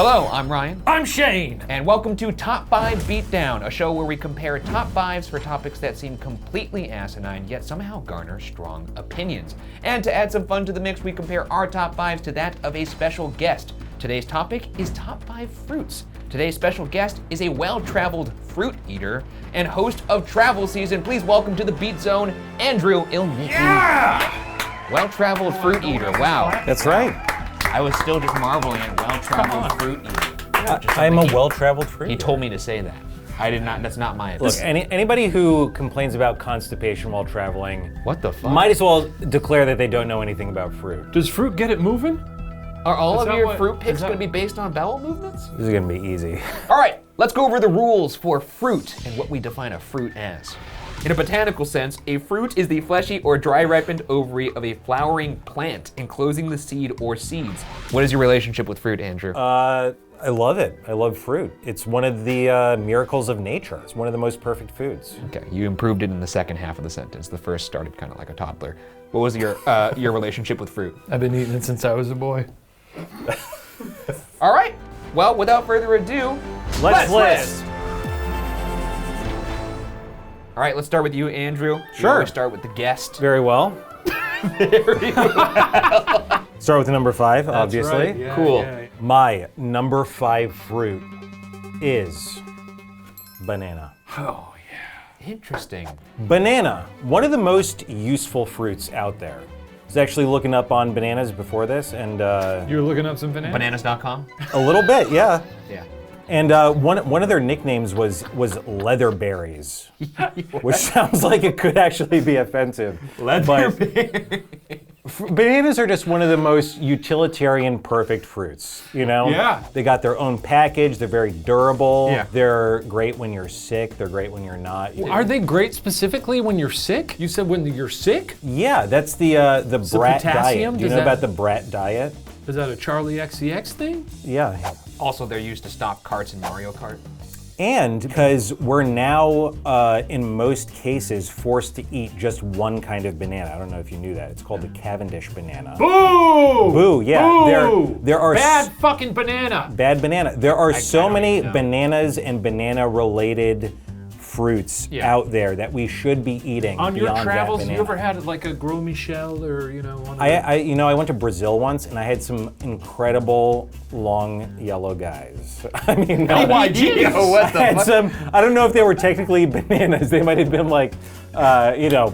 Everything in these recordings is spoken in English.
Hello, I'm Ryan. I'm Shane. And welcome to Top 5 Beatdown, a show where we compare top 5s for topics that seem completely asinine, yet somehow garner strong opinions. And to add some fun to the mix, we compare our top 5s to that of a special guest. Today's topic is top 5 fruits. Today's special guest is a well-traveled fruit eater and host of Travel Season. Please welcome to the Beat Zone, Andrew Ilnyckyj. Yeah! Well-traveled fruit eater, wow. That's right. I was still just marveling at well-traveled fruit eater. I'm a well-traveled fruit He eater. told me to say that. I did not, that's not my Look, opinion. anybody who complains about constipation while traveling What the fuck? might as well declare that they don't know anything about fruit. Does fruit get it moving? Are all Is of that your what- fruit picks is that- going to be based on bowel movements? This is gonna be easy. All right, let's go over the rules for fruit and what we define a fruit as. In a botanical sense, a fruit is the fleshy or dry ripened ovary of a flowering plant enclosing the seed or seeds. What is your relationship with fruit, Andrew? I love it. I love fruit. It's one of the miracles of nature. It's one of the most perfect foods. Okay, you improved it in the second half of the sentence. The first started kind of like a toddler. What was your relationship with fruit? I've been eating it since I was a boy. All right, well, without further ado, Let's list. All right, let's start with you, Andrew. We Sure. always start with the guest. Very well. Start with number 5, obviously. Yeah, Cool. yeah. My number 5 fruit is banana. Oh, Interesting. Banana, one of the most useful fruits out there. I was actually looking up on bananas before this, and You were looking up some bananas? Bananas.com? a little bit, yeah. Yeah. And one of their nicknames was leatherberries, which sounds like it could actually be offensive. Bananas are just one of the most utilitarian, perfect fruits, you know? Yeah. They got their own package, they're very durable, Yeah. they're great when you're sick, they're great when you're not. Are they great specifically when you're sick? You said when you're sick? Yeah, that's the brat potassium? diet. Do you Does know that- about the brat diet? Is that a Charlie XCX thing? Yeah. Also, they're used to stop carts in Mario Kart. And because we're now, in most cases, forced to eat just one kind of banana. I don't know if you knew that. It's called the Cavendish banana. Boo! Boo, yeah. Boo! There are Bad fucking banana. bad banana. There are so don't many even know. bananas and banana-related fruits Yeah. out there that we should be eating On your beyond travels, that you banana. ever had like a Gros Michel or, one of the... I went to Brazil once and I had some incredible long yellow guys. I mean, What I had some, I don't know if they were technically bananas. They might have been like,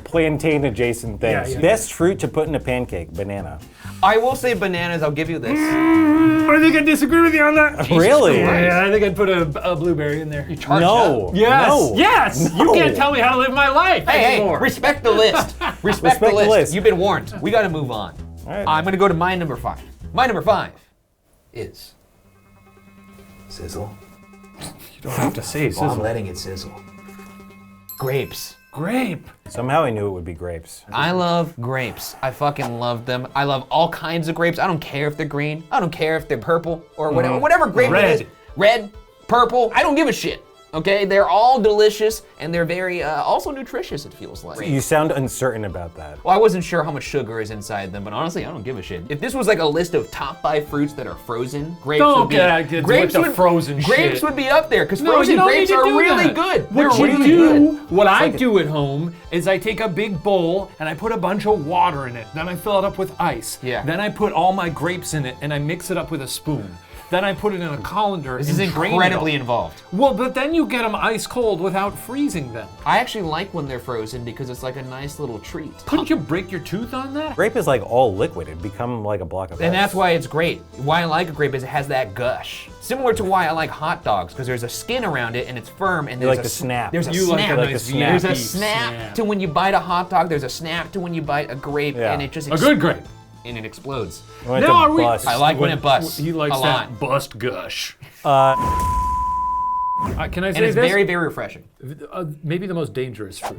plantain adjacent things. Yeah. Best fruit to put in a pancake, banana. I will say bananas, I'll give you this. I think I disagree with you on that. Really? Yeah, I think I'd put a blueberry in there. Charge No. up. Yes, No. yes! No. You can't tell me how to live my life Hey, anymore. respect the list. Respect the the list. list. You've been warned. We gotta move on. All right. I'm gonna go to my number 5. My number 5 is sizzle. You don't have to say Oh, I'm letting it sizzle. Grapes. Grape. Somehow I knew it would be grapes. I love grapes. I fucking love them. I love all kinds of grapes. I don't care if they're green. I don't care if they're purple or whatever. Whatever grape Red. it is. Red, purple. I don't give a shit. Okay, they're all delicious and they're very also nutritious. It feels like. You sound uncertain about that. Well, I wasn't sure how much sugar is inside them, but honestly, I don't give a shit. If this was like a list of top 5 fruits that are frozen, grapes Don't would be get with the frozen grapes shit. would be up there because No, frozen you don't grapes need to are do really that. good. They're What you really do, good. what I do at home is I take a big bowl and I put a bunch of water in it. Then I fill it up with ice. Yeah. Then I put all my grapes in it and I mix it up with a spoon. Then I put it in a colander This and is drain it incredibly all. involved. Well, but then you get them ice cold without freezing them. I actually like when they're frozen because it's like a nice little treat. Couldn't you break your tooth on that? Grape is like all liquid. It'd become like a block of And ice. that's why it's great. Why I like a grape is it has that gush. Similar to why I like hot dogs, because there's a skin around it and it's firm and there's like a the snap. There's a You like snap. a Like nice a snap. There's a snappy snap to when you bite a hot dog. There's a snap to when you bite a grape, Yeah. and it just A good grape. and it explodes. I want it Now to are we- bust. I like when it busts. He likes a that lot, bust gush. Can I say and it's this? very, very refreshing. Maybe the most dangerous fruit.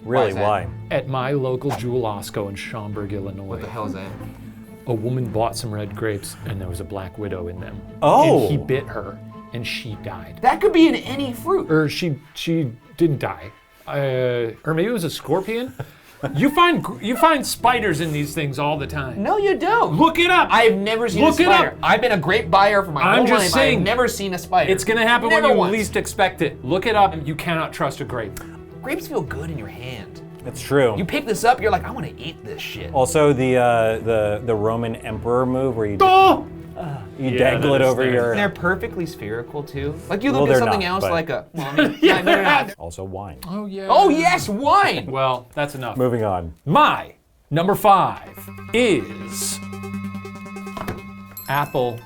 Really, that? why? At my local Jewel Osco in Schaumburg, Illinois, What the hell is that? a woman bought some red grapes and there was a black widow in them. Oh. And he bit her and she died. That could be in any fruit. Or she didn't die. Or maybe it was a scorpion. You find spiders in these things all the time. No, you don't. Look it up. I've never seen a spider. I've been a grape buyer for my whole life. I've never seen a spider. It's gonna happen Never when you once. least expect it. Look it up. You cannot trust a grape. Grapes feel good in your hand. It's true. You pick this up, you're like, I want to eat this shit. Also, the Roman emperor move where you dangle it over your. And they're perfectly spherical too. Like you Well, look at they're something not, else but- like a. Well, I mean, yeah, they're not. Also wine. Oh yeah. Oh yes, wine. Well, that's enough. Moving on. My number 5 is apple.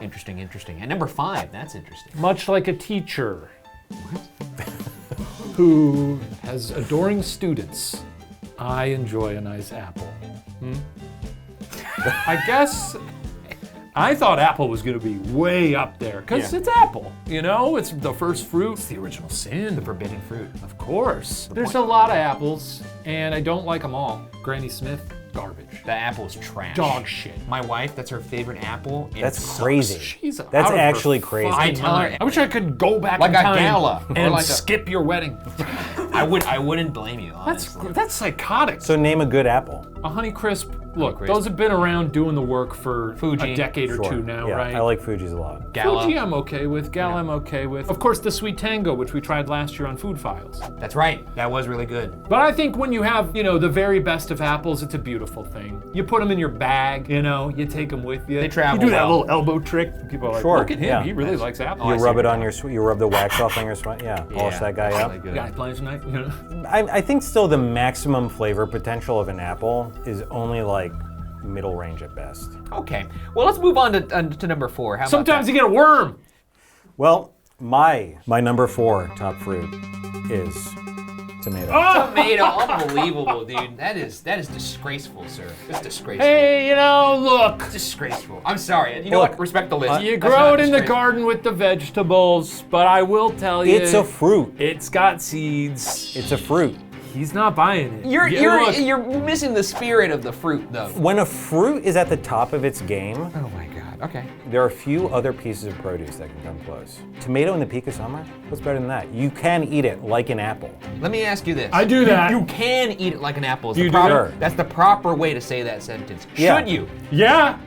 Interesting. Interesting. And number 5, that's interesting. Much like a teacher who has adoring students, I enjoy a nice apple. I guess I thought apple was gonna be way up there, because it's apple, you know? It's the first fruit, it's the original sin. The forbidden fruit. Of course. There's a lot of apples, and I don't like them all. Granny Smith, garbage. The apple's trash. Dog shit. My wife, that's her favorite apple. and That's it sucks. crazy. She's That's out of her actually crazy. fucking I tell her- mind. I wish I could go back Like in a time gala, or and like a- skip your wedding. I wouldn't blame you, honestly. That's psychotic. So name a good apple. A Honeycrisp, look, Crisp. those have been around doing the work for Fuji. a decade or Sure. two now, Yeah, right? I like Fuji's a lot. Gala. Fuji I'm okay with, Gala I'm okay with. Of course, the Sweet Tango, which we tried last year on Food Files. That's right. That was really good. But I think when you have, the very best of apples, it's a beautiful thing. You put them in your bag, you take them with you. They travel You do that well. little elbow trick. People are like, Sure, look at him, yeah. he really likes apples. You I see rub what it you're on your, you rub the wax off on your sweat. Yeah, polish that guy up. Really good. You got any plans tonight? I think still the maximum flavor potential of an apple is only like middle range at best. Okay. Well, let's move on to number 4. How about Sometimes that? you get a worm. Well, my number 4 top fruit is tomato. Oh! Tomato, unbelievable, dude. That is disgraceful, sir. It's disgraceful. Hey, look. It's disgraceful. I'm sorry. You know Look, what? Respect the list. You That's grow not it in the disgraceful. garden with the vegetables, but I will tell you, It's a fruit. it's got seeds. It's a fruit. He's not buying it. Look, You're missing the spirit of the fruit, though. When a fruit is at the top of its game, Oh my God. Okay. there are a few other pieces of produce that can come close. Tomato in the peak of summer? What's better than that? You can eat it like an apple. Let me ask you this. I do that. You can eat it like an apple. Is You the do proper, that? That's the proper way to say that sentence. Yeah. Should you? yeah.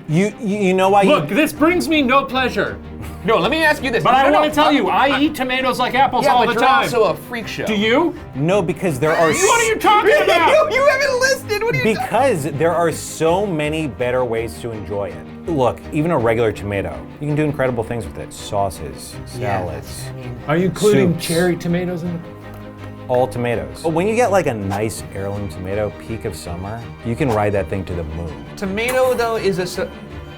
You know why Look, this brings me no pleasure. No, let me ask you this. But I No, want no, to tell you, I eat tomatoes like apples Yeah, all but the you're time. also a freak show. Do you? No, because there are What are you talking about? you haven't listed. What are you talking because there are so many better ways to enjoy it. Look, even a regular tomato, you can do incredible things with it. Sauces, salads, Are you including Soups. cherry tomatoes in it? all tomatoes. But when you get like a nice heirloom tomato, peak of summer, you can ride that thing to the moon. Tomato, though, is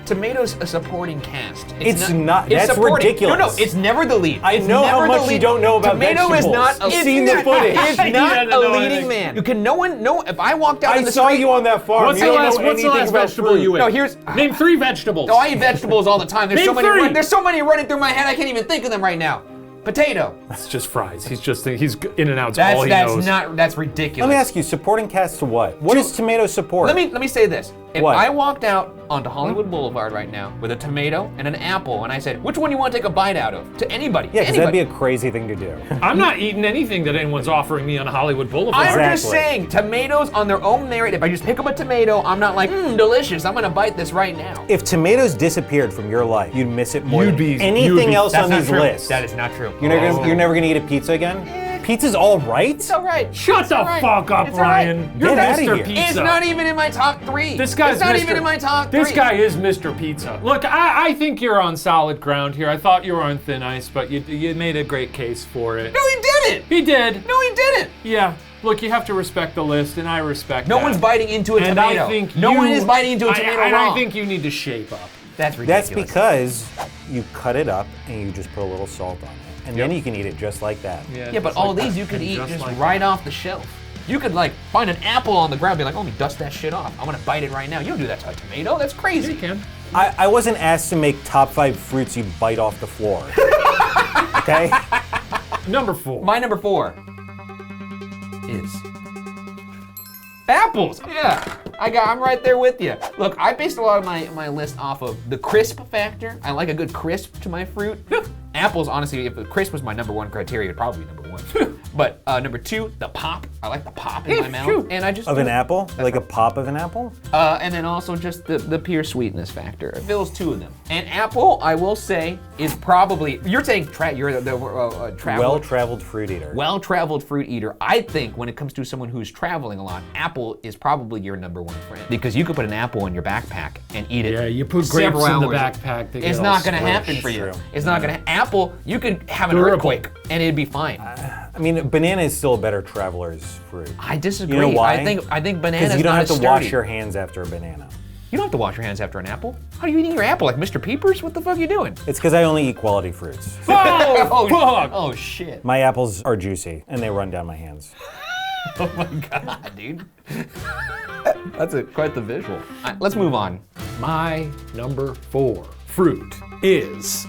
tomato's a supporting cast. It's not- It's that's supporting. ridiculous. No, it's never the lead. I It's know how never much the you lead. don't know about Tomato vegetables. is not. I've it's seen the not- footage. It's He not doesn't a know leading anything. man. You can. No one. No. If I walked out in I the saw street, you on that farm. What's You the don't last know anything about vegetable fruit. you ate? No, here's. Name 3 vegetables. Oh, I eat vegetables all the time. There's Name so many. 3. There's so many running through my head. I can't even think of them right now. Potato. It's just fries. He's in and out's all he knows. That's ridiculous. Let me ask you, supporting cast to what? What does tomato support? Let me say this. If What? I walked out onto Hollywood Boulevard right now with a tomato and an apple, and I said, "Which one do you want to take a bite out of?" To anybody. Yeah, because that'd be anybody. a crazy thing to do. I'm not eating anything that anyone's offering me on Hollywood Boulevard. I'm just Exactly. saying, tomatoes on their own merit. If I just pick up a tomato, I'm not like, delicious. I'm gonna bite this right now. If tomatoes disappeared from your life, you'd miss it more You'd than be- anything you'd be- else That's on not these true. lists. That is not true. You're never gonna eat a pizza again? Pizza's all right? It's all right. Shut the alright. fuck up, It's alright. Ryan. You're Get outta Mr. here. Pizza. It's not even in my top 3. This guy's It's not Mr. even in my top 3. This guy is Mr. Pizza. Look, I think you're on solid ground here. I thought you were on thin ice, but you made a great case for it. No, he didn't. He did. No, he didn't. Yeah. Look, you have to respect the list, and I respect No that. one's biting into a And tomato. I think no one is biting into a tomato and raw. I think you need to shape up. That's ridiculous. That's because you cut it up and you just put a little salt on it. And then you can eat it just like that. Yeah, but all these you could eat just right off the shelf. You could like find an apple on the ground, and be like, "Oh, let me dust that shit off. I'm gonna bite it right now." You don't do that to a tomato. That's crazy. You can. I wasn't asked to make top 5 fruits you'd bite off the floor. Okay? Number 4. My number 4 is apples. Yeah, I'm right there with you. Look, I based a lot of my list off of the crisp factor. I like a good crisp to my fruit. Apples, honestly, if the crisp was my number 1 criteria, it'd probably be number 1. But number 2, the pop. I like the pop in my mouth. And I just Of an apple? Like a pop of an apple? and then also just the pure sweetness factor. It fills 2 of them. And apple, I will say, is probably, you're saying you're the Well-traveled fruit eater. well-traveled fruit eater. I think when it comes to someone who's traveling a lot, apple is probably your number 1 friend. Because you could put an apple in your backpack and eat it. Yeah, you put several grapes in the hours. backpack. They It's get not all gonna squished. happen for you. True. It's not gonna, apple, you could have an Durable. earthquake and it'd be fine. I mean, banana is still a better traveler's fruit. I disagree. You know why? I think banana's Because you don't not have to as wash sturdy. your hands after a banana. You don't have to wash your hands after an apple. How are you eating your apple, like Mr. Peepers? What the fuck are you doing? It's because I only eat quality fruits. Oh, fuck! Oh shit. My apples are juicy, and they run down my hands. Oh my god, dude. That's quite the visual. All right, let's move on. My number 4 fruit is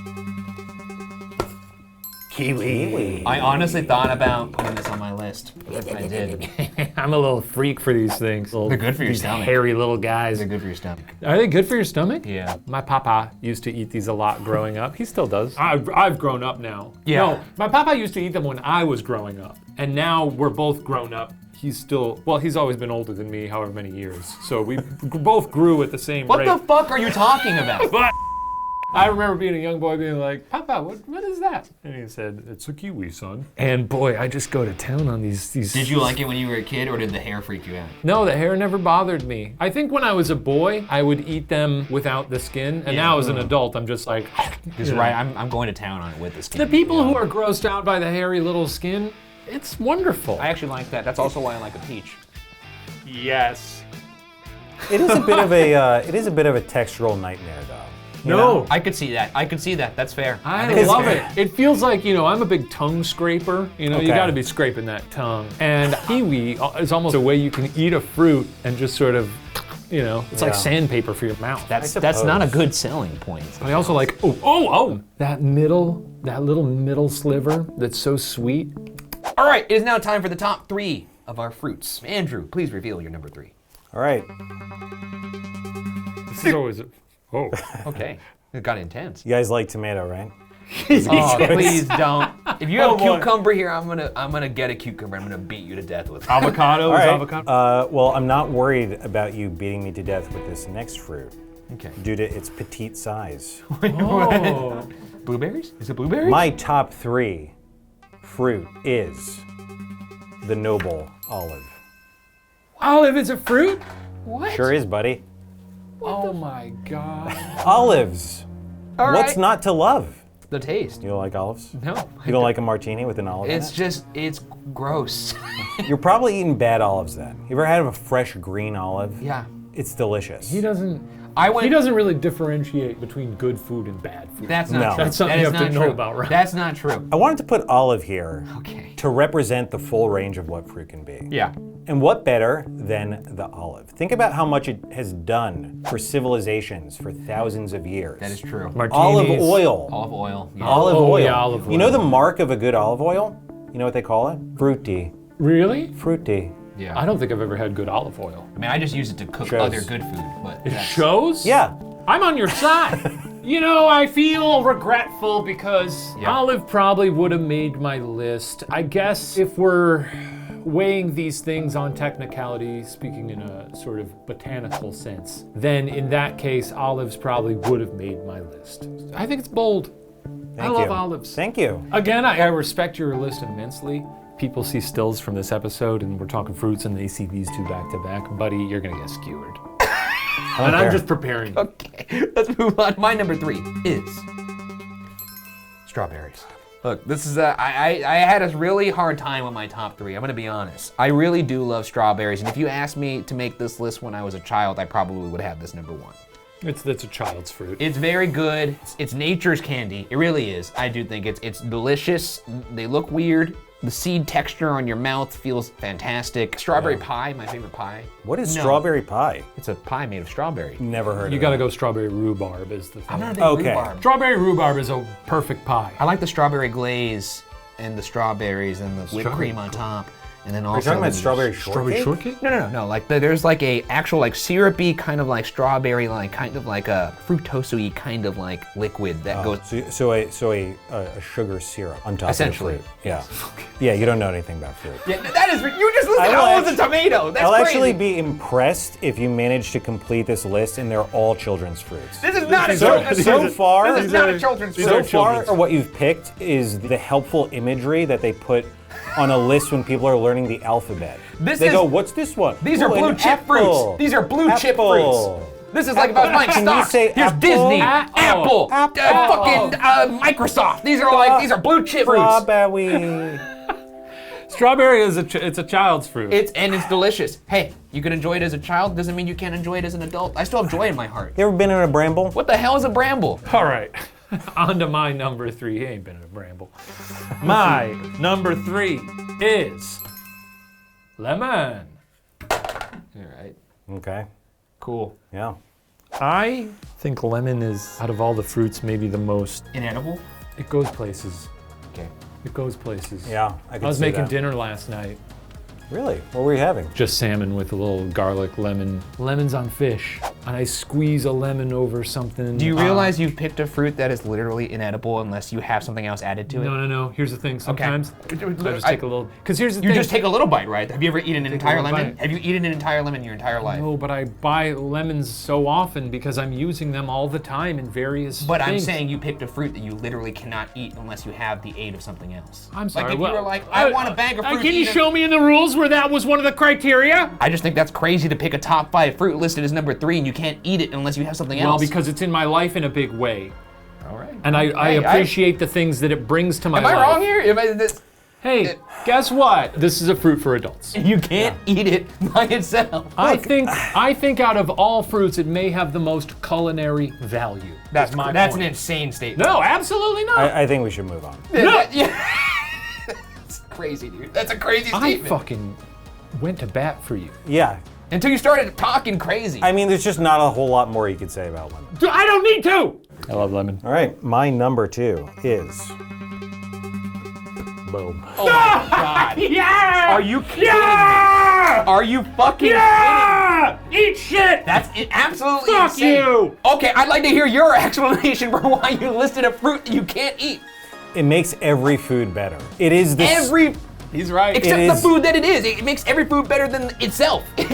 kiwi. I honestly thought about putting this on my list. I did. I'm a little freak for these things. They're good for your these stomach. hairy little guys. They're good for your stomach. Are they good for your stomach? Yeah. My papa used to eat these a lot growing up. He still does. I've grown up now. Yeah. No, my papa used to eat them when I was growing up. And now we're both grown up. He's still, well, he's always been older than me, however many years. So we both grew at the same What rate. the fuck are you talking about? But I remember being a young boy being like, Papa, what is that? And he said, it's a kiwi, son. And boy, I just go to town on these. Did you like it when you were a kid, or did the hair freak you out? No, the hair never bothered me. I think when I was a boy, I would eat them without the skin. And now as an adult, I'm just like, Because right, I'm going to town on it with the skin. The people who are grossed out by the hairy little skin, it's wonderful. I actually like that. That's also why I like a peach. Yes. It is a bit of a textural nightmare, though. You No. know? I could see that. I could see that. That's fair. I think love it's- it. It feels like, I'm a big tongue scraper. You Okay. got to be scraping that tongue. And kiwi is almost a way you can eat a fruit and just sort of, it's like Yeah. sandpaper for your mouth. That's suppose. not a good selling point. But I also like, that little middle sliver that's so sweet. All right, it is now time for the top 3 of our fruits. Andrew, please reveal your number 3. All right. This is always, Okay, it got intense. You guys like tomato, right? Oh, please don't. If you have a cucumber here, I'm gonna get a cucumber. I'm gonna beat you to death with it. avocado All is right. avocado. Well, I'm not worried about you beating me to death with this next fruit Okay. due to its petite size. Oh. Blueberries? Is it blueberries? My top 3 fruit is the noble olive. Olive is a fruit? What? Sure is, buddy. Oh my God. Olives. All What's right. not to love? The taste. You don't like olives? No. You don't like a martini with an olive It's in just, it's gross. it? You're probably eating bad olives then. You ever had a fresh green olive? Yeah. It's delicious. He doesn't really differentiate between good food and bad food. That's not No. true. That's something That you is have to not know true. about, right? That's not true. I wanted to put olive here Okay. to represent the full range of what fruit can be. Yeah. And what better than the olive? Think about how much it has done for civilizations for thousands of years. That is true. Olive oil. Olive oil. Yeah. Olive Oh, oil. yeah, olive You know oil. the mark of a good olive oil? You know what they call it? Fruity. Really? Fruity. Yeah. I don't think I've ever had good olive oil. I mean, I just use it to cook Shows. other good food, but It that's- shows? Yeah. I'm on your side. I feel regretful because Yeah. olive probably would have made my list. I guess if we're weighing these things on technicality, speaking in a sort of botanical sense, then in that case, olives probably would have made my list. I think it's bold. I love you. olives. Thank you. Again, I respect your list immensely. People see stills from this episode and we're talking fruits and they see these 2 back to back. Buddy, you're gonna get skewered. And I'm care. just preparing you. Okay, let's move on. My number 3 is strawberries. Look, this is I had a really hard time with my top 3. I'm gonna be honest. I really do love strawberries, and if you asked me to make this list when I was a child, I probably would have this number 1. It's a child's fruit. It's very good. It's nature's candy. It really is. I do think it's delicious. They look weird. The seed texture on your mouth feels fantastic. Strawberry pie, my favorite pie. What is No. strawberry pie? It's a pie made of strawberry. Never heard You of gotta it. go strawberry rhubarb is the thing. I'm not a big Okay. rhubarb. Strawberry rhubarb is a perfect pie. I like the strawberry glaze and the strawberries and the whipped Strawberry cream on top. And then Are you also talking about strawberry shortcake? Strawberry shortcake? No. Like there's like a actual like syrupy kind of like strawberry, like kind of like a fructose-y kind of like liquid that goes. So a sugar syrup on top Essentially. of the fruit. Yeah. Yeah, you don't know anything about fruit. Yeah, that is. You just listed will all of the actu- tomato. That's I'll crazy. actually be impressed if you manage to complete this list and they're all children's fruits. This is not a So, children's so fruit. far, This is not a children's so fruit. far, what you've picked is the helpful imagery that they put on a list when people are learning the alphabet. They go, what's this one? These are Ooh, blue an chip apple. fruits. These are blue chip Apple. fruits. This is like about buying Can you stocks. say Here's apple? Disney, Apple. Apple, fucking Microsoft. These are blue chip fruits. Strawberry. Strawberry is it's a child's fruit. It's delicious. Hey, you can enjoy it as a child. Doesn't mean you can't enjoy it as an adult. I still have joy in my heart. You ever been in a bramble? What the hell is a bramble? All right. On to my number 3. He ain't been in a bramble. My number 3 is lemon. All right. Okay. Cool. Yeah. I think lemon is, out of all the fruits, maybe the most. Inedible? It goes places. Okay. It goes places. Yeah. I was see making that. dinner last night. Really? What were you having? Just salmon with a little garlic, lemon. Lemons on fish. And I squeeze a lemon over something. Do you realize you've picked a fruit that is literally inedible unless you have something else added to it? No. Here's the thing. Sometimes I just I- take a little. Because here's the You thing. just take a little bite, right? Have you ever eaten an entire a little lemon? bite. Have you eaten an entire lemon in your entire life? No, but I buy lemons so often because I'm using them all the time in various But I'm things. saying you picked a fruit that you literally cannot eat unless you have the aid of something else. I'm sorry. Like if well, you were like, I want a bag of fruit. Can to you eat show me in the rules where that was one of the criteria? I just think that's crazy to pick a top 5 fruit listed as number 3 and you can't eat it unless you have something Well, else. because it's in my life in a big way. All right. And I appreciate the things that it brings to my Am life. I wrong here? Hey, guess what? This is a fruit for adults. You can't eat it by itself. I think out of all fruits, it may have the most culinary value. That's is my an point. insane statement. No, absolutely not. I think we should move on. No. That's crazy, dude. That's a crazy I statement. fucking went to bat for you. Yeah. Until you started talking crazy. I mean, there's just not a whole lot more you could say about lemon. I don't need to. I love lemon. All right, my number 2 is. Boom. Oh my god. Yeah! Are you kidding Yeah! me? Are you fucking Yeah! Eat shit! kidding? That's absolutely Fuck insane. you! Okay, I'd like to hear your explanation for why you listed a fruit that you can't eat. It makes every food better. It is this. He's right. Except It the is- food that it is. It makes every food better than itself. You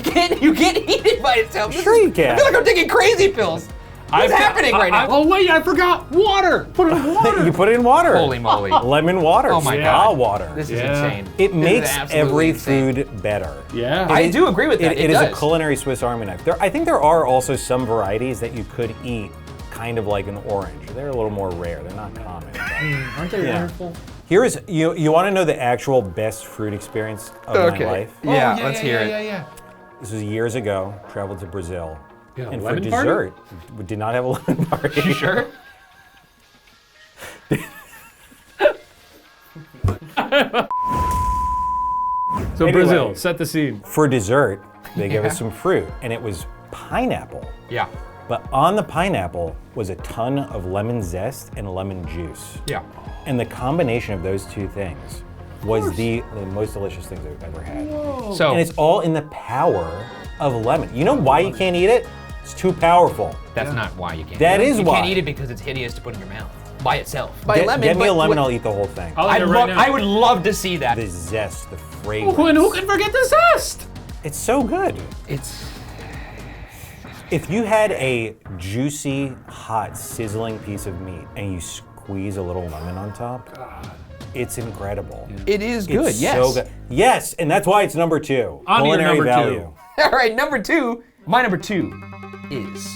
can't eat it by itself. Sure you can. I feel like I'm taking crazy pills. What's happening right now? Oh wait, I forgot. Water. Put it in water. You put it in water. Holy moly. Lemon water. Oh my spa God. water. This is Yeah. insane. It This is makes absolutely every insane. food better. Yeah. I do agree with that. It is a does. culinary Swiss Army knife. I think there are also some varieties that you could eat kind of like an orange. They're a little more rare. They're not common. but- Aren't they Yeah. wonderful? Here's you want to know the actual best fruit experience of my life? Yeah, let's hear it. Yeah. This was years ago. Traveled to Brazil, Yeah, and for lemon party? dessert, we did not have a lemon party. You sure? So Anyway. Brazil, set the scene. For dessert, they gave us Yeah. some fruit, and it was pineapple. Yeah. But on the pineapple was a ton of lemon zest and lemon juice. Yeah. And the combination of those two things was the most delicious things I've ever had. So And it's all in the power of lemon. You know why you can't eat it? It's too powerful. that's not why you can't. That eat it. is you why. can't eat it because it's hideous to put in your mouth by itself. By Get, lemon. get me but a lemon, what- I'll eat the whole thing. I'll eat it right now. I would love to see that. The zest, the fragrance. And who can forget the zest? It's so good. It's If you had a juicy, hot, sizzling piece of meat and you squeeze a little lemon on top, it's incredible. it is good. It's Yes. so good. Yes, and that's why it's number 2. On to your Culinary number value. 2. All right, number 2. My number 2 is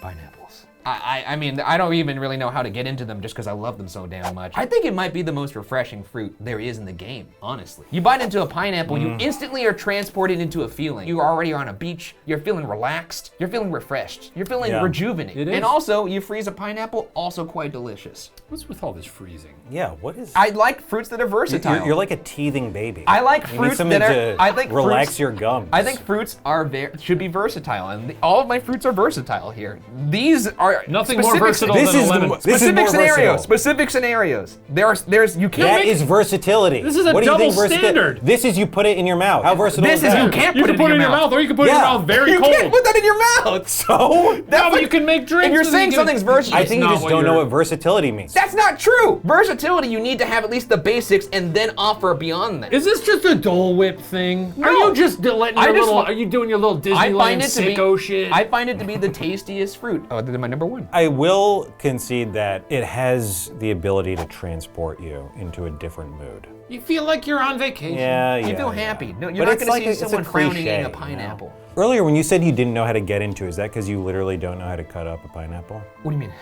pineapples. I mean, I don't even really know how to get into them just because I love them so damn much. I think it might be the most refreshing fruit there is in the game, honestly. You bite into a pineapple, you instantly are transported into a feeling. You already are on a beach, you're feeling relaxed, you're feeling refreshed, you're feeling Yeah. rejuvenated. It is. And also, you freeze a pineapple, also quite delicious. What's with all this freezing? Yeah, what is... I like fruits that are versatile. You're like a teething baby. I like You need fruits something that are. to I think relax fruits, your gums. I think fruits are should be versatile, and all of my fruits are versatile here. These are Nothing more versatile than a lemon. This is more versatile. Specific scenarios. There's you can't. That is versatility. This is a what do you double think standard. This is you put it in your mouth. How versatile This is that? you can't You put can put it in your mouth, or you can put it in your mouth very You cold. can't put that in your mouth. So No, but you can make drinks. If you're with saying it. something's versatile, I think you just don't know what versatility means. That's not true. Versatility, you need to have at least the basics and then offer beyond that. Is this just a Dole Whip thing? No. Are you just letting I your just- little? Are you doing your little I find Disneyland it to be. sicko shit? I find it to be the tastiest fruit. Oh, they're my number one. I will concede that it has the ability to transport you into a different mood. You feel like you're on vacation. Yeah, You feel happy. No, you're But not it's going like to see it's a someone frowning cliche, eating a you know? pineapple. Earlier, when you said you didn't know how to get into, is that because you literally don't know how to cut up a pineapple? What do you mean?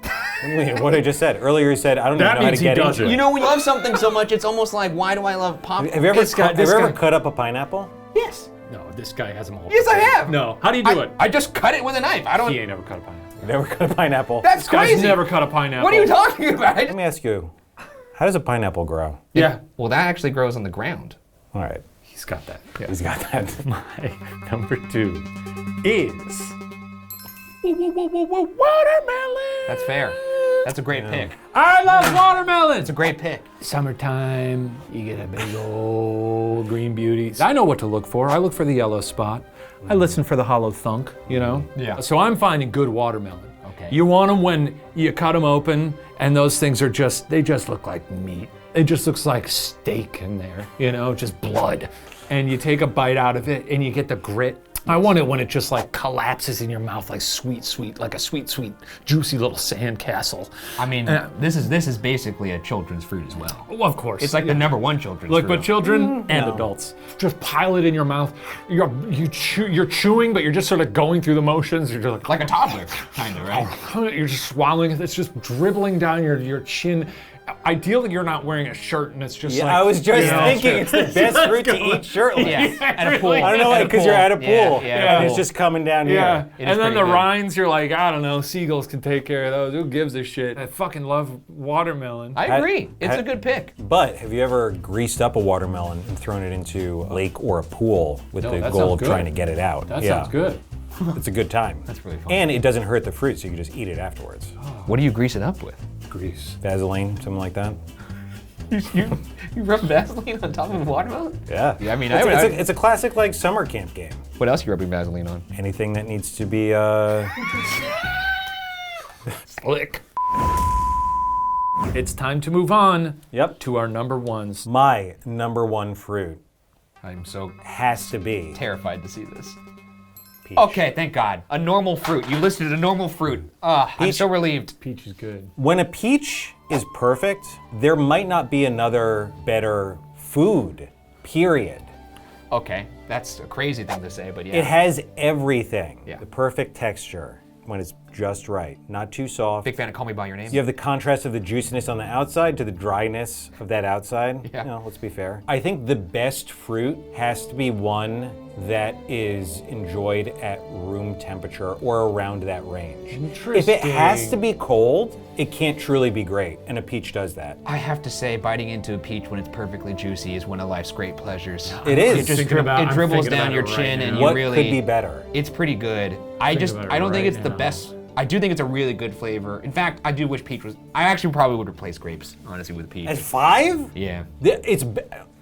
What do you mean? What I just said. Earlier, you said I don't even That know how to means he get into doesn't. it. You know, when you love something so much, it's almost like, why do I love pop? Have you ever, This guy- have you this ever guy- cut up a pineapple? Yes. No, this guy has them all. Yes, I have. No. How do you do it? I just cut it with a knife. I don't. He ain't never cut a pineapple. You never cut a pineapple? That's This guy's crazy. never cut a pineapple. What are you talking about? Let me ask you, how does a pineapple grow? Yeah. Well, that actually grows on the ground. All right, He's got that. Yeah. he's got that. My number 2 is watermelon. That's fair. That's a great pick. I love watermelon. It's a great pick. Summertime, you get a big old green beauty. I know what to look for. I look for the yellow spot. I listen for the hollow thunk, you know? Yeah. So I'm finding good watermelon. Okay. You want them when you cut them open and those things are they just look like meat. It just looks like steak in there, you know, just blood. And you take a bite out of it and you get the grit. I want it when it just like collapses in your mouth like sweet, like a sweet, juicy little sandcastle. I mean, this is basically a children's fruit as well. Well, of course. It's like the number one children's Look, fruit. but children and No. adults, just pile it in your mouth. You're chewing, but you're just sort of going through the motions. You're just like a toddler, kind of, right? you're just swallowing it. It's just dribbling down your chin. Ideally, you're not wearing a shirt, and it's just Yeah, like. I was just you know, thinking it's the best fruit to going- eat shirtless. Yeah, at a pool. I don't know why, because you're at a pool Yeah, and it's just coming down Yeah, here. It is and then pretty the good. rinds, you're like, I don't know, seagulls can take care of those. Who gives a shit? I fucking love watermelon. I agree. It's a good pick. But have you ever greased up a watermelon and thrown it into a lake or a pool with No, the that goal sounds of good. trying to get it out? That Yeah. sounds good. It's a good time. That's really fun. And it doesn't hurt the fruit, so you can just eat it afterwards. What do you grease it up with? Grease. Vaseline, something like that. You rub Vaseline on top of watermelon? Yeah. Yeah, I mean, it's a classic like summer camp game. What else are you rubbing Vaseline on? Anything that needs to be Slick. It's time to move on Yep. to our number ones. My number one fruit I'm so has to be terrified to see this. peach. Okay, thank God. A normal fruit. You listed a normal fruit. I'm Peach. so relieved. Peach is good. When a peach is perfect, there might not be another better food, period. Okay, that's a crazy thing to say, but yeah. It has everything. Yeah. The perfect texture when it's just right. Not too soft. Big fan of Call Me By Your Name. You have the contrast of the juiciness on the outside to the dryness of that outside. Yeah. You know, let's be fair. I think the best fruit has to be one that is enjoyed at room temperature or around that range. If it has to be cold, it can't truly be great, and a peach does that. I have to say, biting into a peach when it's perfectly juicy is one of life's great pleasures. It is. It just thinking about- it I'm dribbles thinking down about your it right chin, now. and What you really. could be better? It's pretty good. I about it don't think right it's the now. best. I do think it's a really good flavor. In fact, I do wish peach was. I actually probably would replace grapes, honestly, with peach. At 5? Yeah.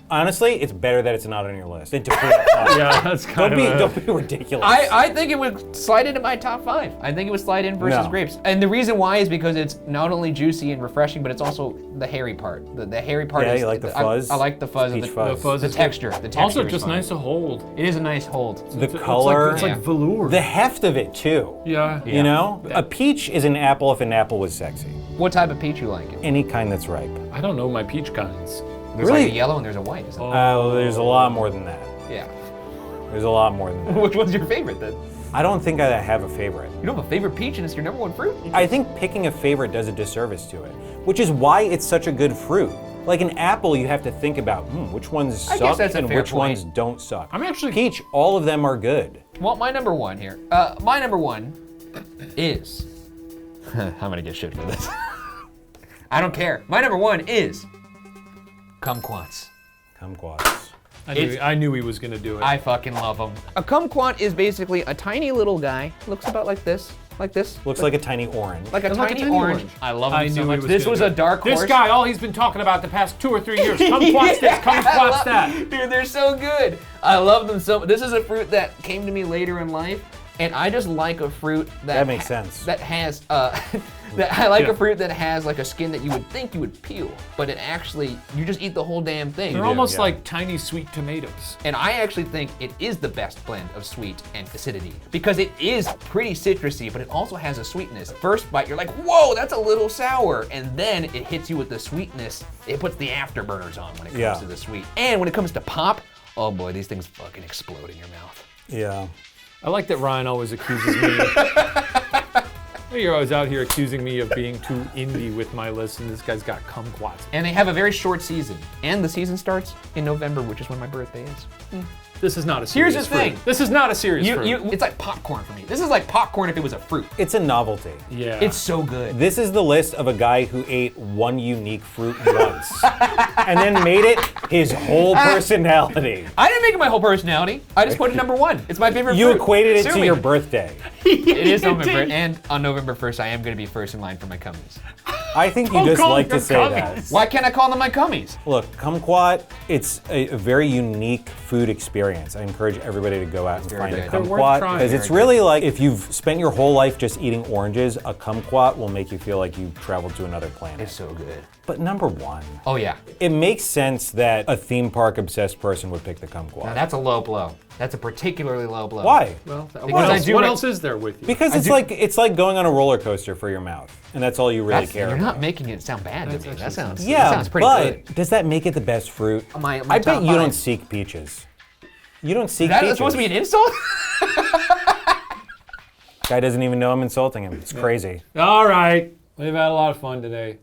Honestly, it's better that it's not on your list than to put it at 5. Yeah, that's kind Don't be ridiculous. I think it would slide into my top 5. I think it would slide in versus No. grapes. And the reason why is because it's not only juicy and refreshing, but it's also the hairy part. The hairy part Yeah, is. you like the I fuzz? like the fuzz. Peach and fuzz. The fuzz The is texture. good. The texture. Also, is just fine. nice to hold. It is a nice hold. The color, It's like Yeah. velour. the heft of it too. Yeah. You know, a peach is an apple if an apple was sexy. What type of peach you like? Any kind that's ripe. I don't know my peach kinds. There's Really? like a yellow and there's a white. Isn't there? Oh, there's a lot more than that. Yeah. There's a lot more than that. Which one's your favorite then? I don't think I have a favorite. You don't have a favorite peach and it's your number one fruit? I think picking a favorite does a disservice to it, which is why it's such a good fruit. Like an apple, you have to think about which ones I guess suck that's a and fair which point. ones don't suck. I'm actually- peach. All of them are good. Well, my number one here. My number one is. I'm gonna get shit for this. I don't care. My number one is kumquats. Kumquats. I knew he was gonna do it. I fucking love them. A kumquat is basically a tiny little guy. Looks about like this. like this. Looks like a tiny orange. Like a It's like a tiny tiny orange. orange. I love I them so knew much. it was This gonna was be- a dark horse. This guy, all he's been talking about the past 2 or 3 years. Kumquats this, kumquats that. Dude, they're so good. I love them so much. This is a fruit that came to me later in life, and I just like a fruit that makes sense. That has I like a fruit that has like a skin that you would think you would peel, but it actually, you just eat the whole damn thing. They're almost like tiny sweet tomatoes. And I actually think it is the best blend of sweet and acidity because it is pretty citrusy, but it also has a sweetness. First bite, you're like, whoa, that's a little sour. And then it hits you with the sweetness. It puts the afterburners on when it comes to the sweet. And when it comes to pop, oh boy, these things fucking explode in your mouth. Yeah. I like that Ryan always accuses me. You're always out here accusing me of being too indie with my list, and this guy's got kumquats. And they have a very short season. And the season starts in November, which is when my birthday is. This is not a serious Here's the fruit. thing. This is not a serious fruit. It's like popcorn for me. This is like popcorn if it was a fruit. It's a novelty. Yeah. It's so good. This is the list of a guy who ate one unique fruit once and then made it his whole personality. I didn't make it my whole personality. I just put it number 1. It's my favorite You fruit. equated it Sue to me. your birthday. It is November, and on November 1st, I am going to be first in line for my cummies. I think you Don't just call like them to say gummies. that. Why can't I call them my cummies? Look, kumquat, it's a very unique food experience. I encourage everybody to go out and very find a good. They're worth kumquat trying. because it's Very really like if you've spent your whole life just eating oranges, a kumquat will make you feel like you've traveled to another planet. It's so good. But number 1, Oh, yeah. it makes sense that a theme park obsessed person would pick the kumquat. Now, that's a low blow. That's a particularly low blow. Why? Well, Because what, I else, do what re- else is there with you? Because it's like going on a roller coaster for your mouth, and that's all you really care You're about. not making it sound bad to me. That sounds, Yeah, that sounds pretty but good. does that make it the best fruit? My I top bet you 5. don't seek peaches. You don't seek That peaches. is supposed to be an insult? Guy doesn't even know I'm insulting him. It's crazy. All right, we've had a lot of fun today.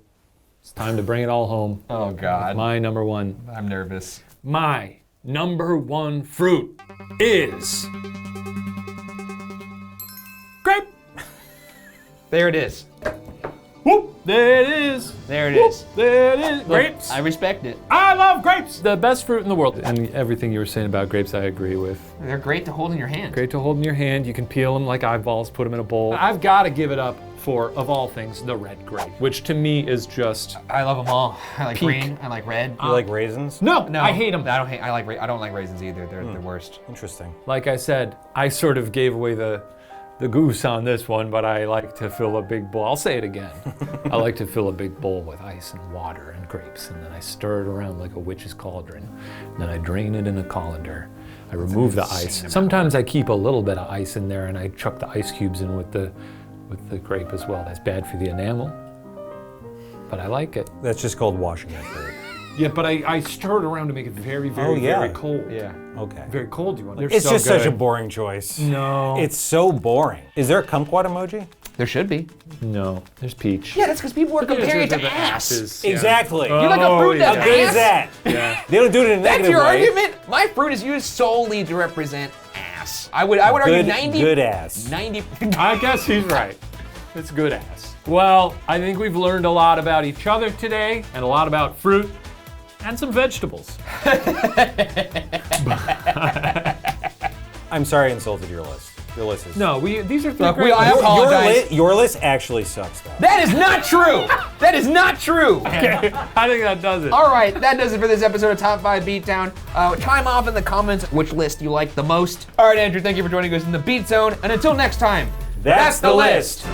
It's time to bring it all home. Oh, God. My number 1. I'm nervous. My number 1 fruit is grape. There it is. Whoop, there it is. There it Whoop, is. there it is. Grapes. I respect it. I love grapes. The best fruit in the world. And everything you were saying about grapes, I agree with. They're great to hold in your hand. Great to hold in your hand. You can peel them like eyeballs, put them in a bowl. I've got to give it up for, of all things, the red grape, which to me is just I love them all. I like Peak. green. I like red. You like raisins? no. No, I hate them. I don't hate. I don't like raisins either. They're the worst. Interesting. Like I said, I sort of gave away the goose on this one, but I like to fill a big bowl. I'll say it again. I like to fill a big bowl with ice and water and grapes, and then I stir it around like a witch's cauldron. And then I drain it in a colander. I remove the ice. Sometimes I keep a little bit of ice in there, and I chuck the ice cubes in with the grape as well. That's bad for the enamel, but I like it. That's just called washing that fruit. Yeah, but I stir it around to make it very, very, Oh, yeah. very cold. Yeah. Okay. Very cold you want. They're It's so just such a good. boring choice. No. It's so boring. Is there a kumquat emoji? There should be. No. There's peach. Yeah, that's because people are comparing it to The ass. asses, yeah. Exactly. You like a fruit that How good is ass? that? Yeah. They don't do it in a That's negative your way. argument? My fruit is used solely to represent ass. I would argue Good, 90. good ass. 90. I guess he's right. It's good ass. Well, I think we've learned a lot about each other today and a lot about fruit and some vegetables. I'm sorry I insulted your list. Your list is... No, these are 3 Look, great I lists. apologize. Your list actually sucks, though. That is not true. That is not true. Okay, I think that does it. All right, that does it for this episode of Top 5 Beatdown. Chime off in the comments which list you like the most. All right, Andrew, thank you for joining us in the Beat Zone. And until next time, That's the list.